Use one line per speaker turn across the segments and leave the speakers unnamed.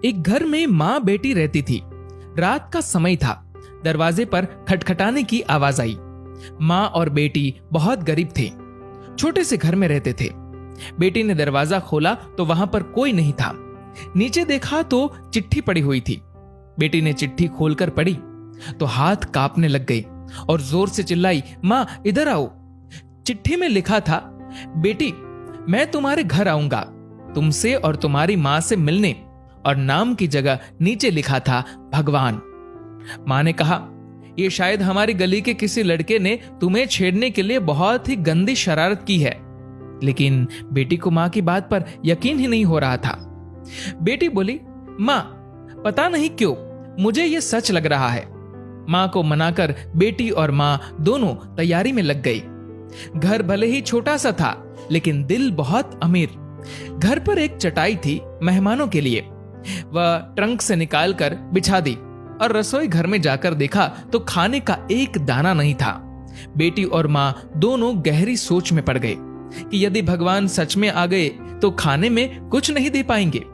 एक घर में माँ बेटी रहती थी। रात का समय था। दरवाजे पर खटखटाने की आवाज आई। माँ और बेटी बहुत गरीब थे, छोटे से घर में रहते थे। बेटी ने दरवाजा खोला तो वहां पर कोई नहीं था। नीचे देखा तो चिट्ठी पड़ी हुई थी। बेटी ने चिट्ठी खोलकर पढ़ी तो हाथ कांपने लग गई और जोर से चिल्लाई, माँ इधर आओ। चिट्ठी में लिखा था, बेटी मैं तुम्हारे घर आऊंगा तुमसे और तुम्हारी माँ से मिलने, और नाम की जगह नीचे लिखा था भगवान। माँ ने कहा, ये शायद हमारी गली के किसी लड़के ने तुम्हें छेड़ने के लिए बहुत ही गंदी शरारत की है। लेकिन बेटी को माँ की बात पर यकीन ही नहीं हो रहा था। बेटी बोली, माँ पता नहीं क्यों मुझे ये सच लग रहा है। माँ को मनाकर बेटी और माँ दोनों तैयारी में लग गई। घर भले ही छोटा सा था लेकिन दिल बहुत अमीर। घर पर एक चटाई थी मेहमानों के लिए। वह ट्रंक से निकालकर बिछा दी और रसोई घर में जाकर देखा तो खाने का एक दाना नहीं था। बेटी और माँ दोनों गहरी सोच में पड़ गए कि यदि भगवान सच में आ गए तो खाने में कुछ नहीं दे पाएंगे।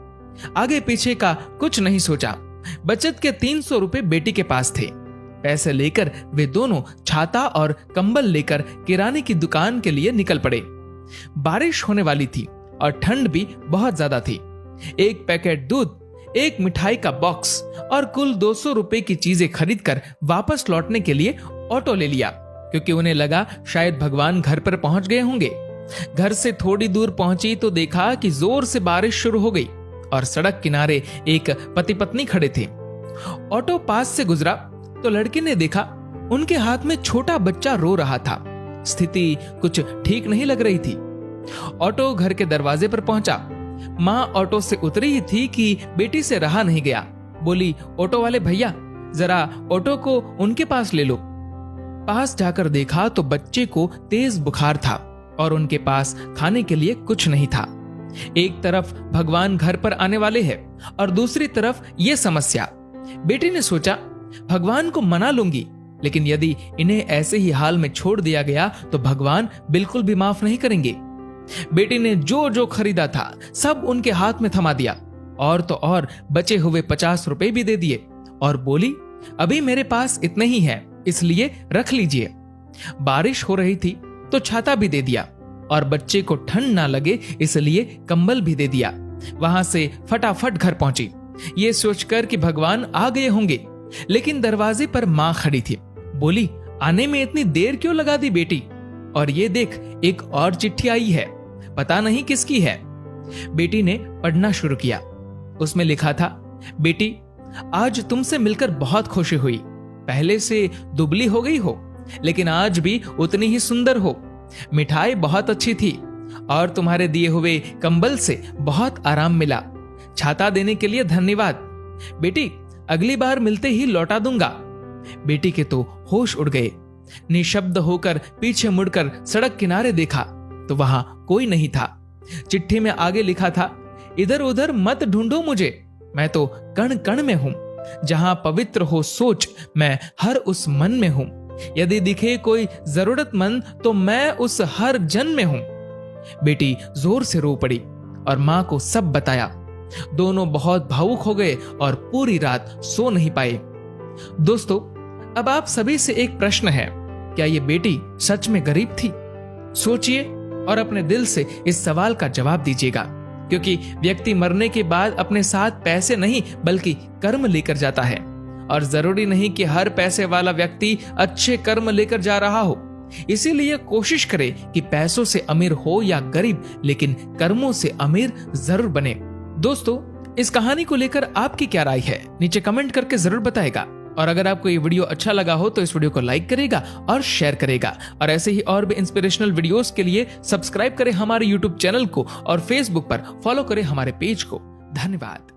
आगे पीछे का कुछ नहीं सोचा। बचत के 300 रुपए बेटी के पास थे। पैसे लेकर वे दोनों छाता और कंबल लेकर किराने की दुकान के लिए निकल पड़े। बारिश होने वाली थी और ठंड भी बहुत ज्यादा थी। एक पैकेट दूध, एक मिठाई का बॉक्स और कुल 200 रुपए की चीजें खरीदकर वापस लौटने के लिए ऑटो ले लिया, क्योंकि उन्हें लगा शायद भगवान घर पर पहुंच गए होंगे। घर से थोड़ी दूर पहुंची तो देखा कि जोर से बारिश शुरू हो गई और सड़क किनारे एक पति पत्नी खड़े थे। ऑटो पास से गुजरा तो लड़के ने देखा उनके हाथ में छोटा बच्चा रो रहा था। स्थिति कुछ ठीक नहीं लग रही थी। ऑटो घर के दरवाजे पर पहुंचा। माँ ऑटो से उतरी ही थी कि बेटी से रहा नहीं गया। बोली, ऑटो वाले भैया जरा ऑटो को उनके पास ले लो। पास जाकर देखा तो बच्चे को तेज बुखार था और उनके पास खाने के लिए कुछ नहीं था। एक तरफ भगवान घर पर आने वाले हैं और दूसरी तरफ ये समस्या। बेटी ने सोचा, भगवान को मना लूंगी, लेकिन यदि इन्हें ऐसे ही हाल में छोड़ दिया गया तो भगवान बिल्कुल भी माफ नहीं करेंगे। बेटी ने जो जो खरीदा था सब उनके हाथ में थमा दिया और तो और बचे हुए 50 रुपए भी दे दिए और बोली, अभी मेरे पास इतने ही है, इसलिए रख लीजिए। बारिश हो रही थी तो छाता भी दे दिया और बच्चे को ठंड ना लगे इसलिए कंबल भी दे दिया। वहां से फटाफट घर पहुंची, ये सोचकर कि भगवान आ गए होंगे। लेकिन दरवाजे पर माँ खड़ी थी। बोली, आने में इतनी देर क्यों लगा दी बेटी? और ये देख, एक और चिट्ठी आई है, पता नहीं किसकी है। बेटी ने पढ़ना शुरू किया। उसमें लिखा था, बेटी आज तुमसे मिलकर बहुत खुशी हुई। पहले से दुबली हो गई हो लेकिन आज भी उतनी ही सुंदर हो। मिठाई बहुत अच्छी थी और तुम्हारे दिए हुए कंबल से बहुत आराम मिला। छाता देने के लिए धन्यवाद। बेटी अगली बार मिलते ही लौटा दूंगा। बेटी के तो होश उड़ गए। निशब्द होकर पीछे मुड़कर सड़क किनारे देखा तो वहां कोई नहीं था। चिट्ठी में आगे लिखा था, इधर उधर मत ढूंढो मुझे, मैं तो कण कण में हूं। जहां पवित्र हो सोच, मैं हर उस मन में हूं। यदि दिखे कोई जरूरतमंद तो मैं उस हर जन में हूं। बेटी जोर से रो पड़ी और मां को सब बताया। दोनों बहुत भावुक हो गए और पूरी रात सो नहीं पाए। दोस्तों, अब आप सभी से एक प्रश्न है, क्या ये बेटी सच में गरीब थी? सोचिए और अपने दिल से इस सवाल का जवाब दीजिएगा, क्योंकि व्यक्ति मरने के बाद अपने साथ पैसे नहीं बल्कि कर्म लेकर जाता है। और जरूरी नहीं कि हर पैसे वाला व्यक्ति अच्छे कर्म लेकर जा रहा हो। इसीलिए कोशिश करें कि पैसों से अमीर हो या गरीब, लेकिन कर्मों से अमीर जरूर बने। दोस्तों, इस कहानी को लेकर आपकी क्या राय है, नीचे कमेंट करके जरूर बताएगा। और अगर आपको ये वीडियो अच्छा लगा हो तो इस वीडियो को लाइक करेगा और शेयर करेगा। और ऐसे ही और भी इंस्पिरेशनल वीडियोस के लिए सब्सक्राइब करें हमारे यूट्यूब चैनल को और फेसबुक पर फॉलो करें हमारे पेज को। धन्यवाद।